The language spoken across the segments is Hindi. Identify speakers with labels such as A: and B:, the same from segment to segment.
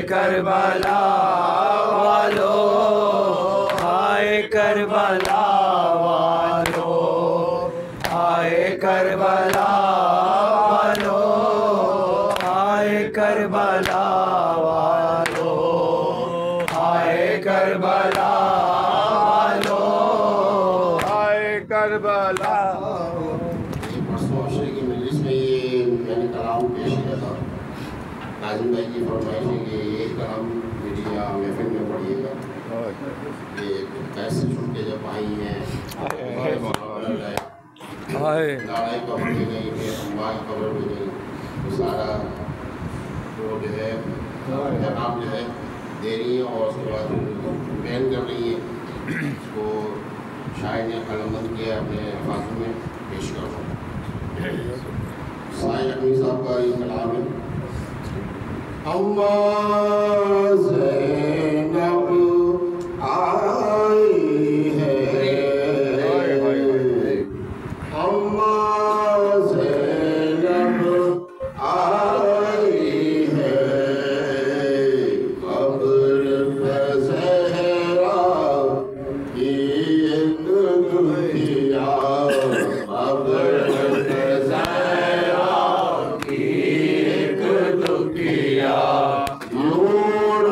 A: करबला वालो, हाय करबला वालो, हाय करबला वालो, हाय करबला वालो, हाय करबला वालो, हाय करबला।
B: परसों अशरे की मजलिस में ये मैंने कलाम पेश किया था। नाज़िम भाई की फरमाइश है कि ये कलाम मीडिया महफिल में पढ़िएगा। ये कैसे छूट के जब आई हैं लड़ाई कब्र में गई, फिर अम्मा की कब्र में गई, तो सारा वो जो है पैगाम जो है दे रही है और उसके बाद बयान कर रही है। उसको शायर ने कलमबंद किया अपने अल्फाज़ों में पेश कर रहा हूँ। साहिर अकमी साहब का ये कलाम है। अम्मा ज़ैनब आई है, अम्मा ज़ैनब आई है, कब्र पे ज़हरा की एक दुखिया, कब्र पे ज़हरा की एक दुखिया, नूर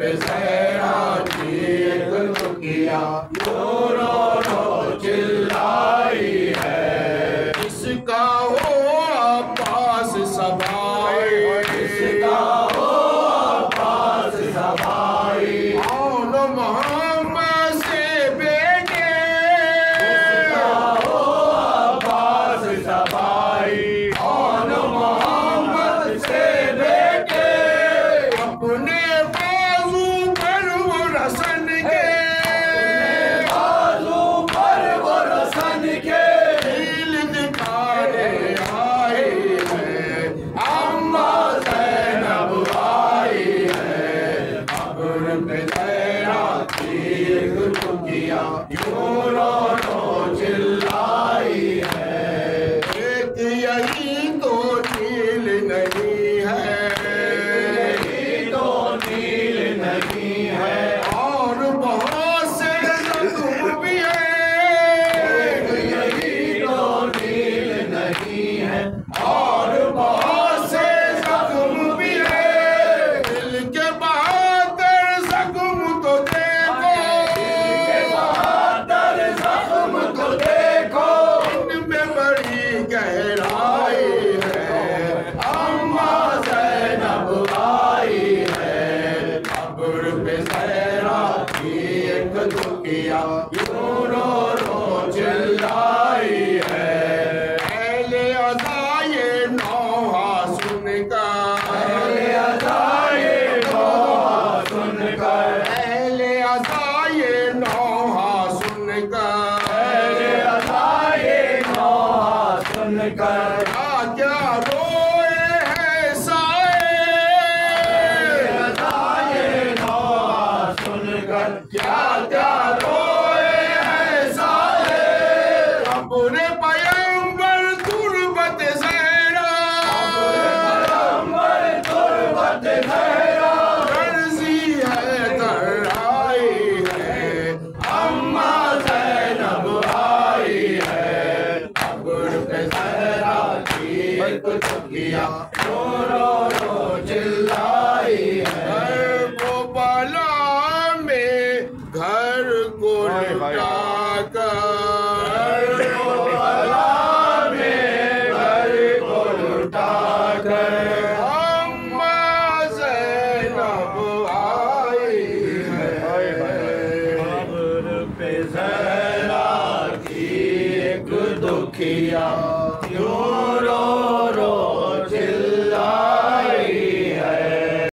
A: पे सहरा की एक दुखिया रो रो चिल्लाई है।
B: इसका हो अब्बास सभाई,
A: इसका हो अब्बास सभाई,
B: कौन मोहम्मद से बेटे,
A: इसका हो अब्बास सभाई, कौन मोहम्मद से बेटे,
B: अपने बाजू पर वो रसन के,
A: बाजू पर वो रसन के
B: दिल दिखाने आए हैं।
A: अम्मा ज़ैनब आई है। कब्र पे ज़हरा की एक दुखिया यूं रो रो चिल्लाई है।
B: एक यही तो नील नहीं है,
A: यही तो नील नहीं है,
B: और बहुत से जख्म भी है।
A: यही तो नील नहीं है, और बहुत से
B: जख्म भी है। दिल के बहादुर जख्म तो देखो,
A: के बहादुर ज़ख्म को देखो,
B: इनमें बड़ी गहराई है।
A: अम्मा ज़ैनब आई है। कब्र पे ज़हरा की एक दुखिया यूं रो रो चिल्लाई है।
B: पहले अज़ाए नौहा सुनकर,
A: पहले अज़ाए नौहा सुनकर,
B: पहले अज़ाए नौहा सुनकर,
A: पहले अज़ाए नौहा सुनकर,
B: क्या रोए हैं साए,
A: अज़ाए नौहा सुनकर क्या क्या रोए हैं साले।
B: अपने पैगंबर तुर्बत ज़हरा,
A: पैगंबर तुर्बत ज़हरा,
B: अर्ज़ी है तराई है।
A: अम्मा ज़ैनब आई है। कब्र पे ज़हरा की एक दुखिया रो रो चिल्लाई है।
B: वो बाला में घर को लुटा कर,
A: अल्लाह में घर को लुटा कर,
B: अम्मा ज़ैनब आई है।
A: कब्र पे ज़हरा की एक दुखिया यूं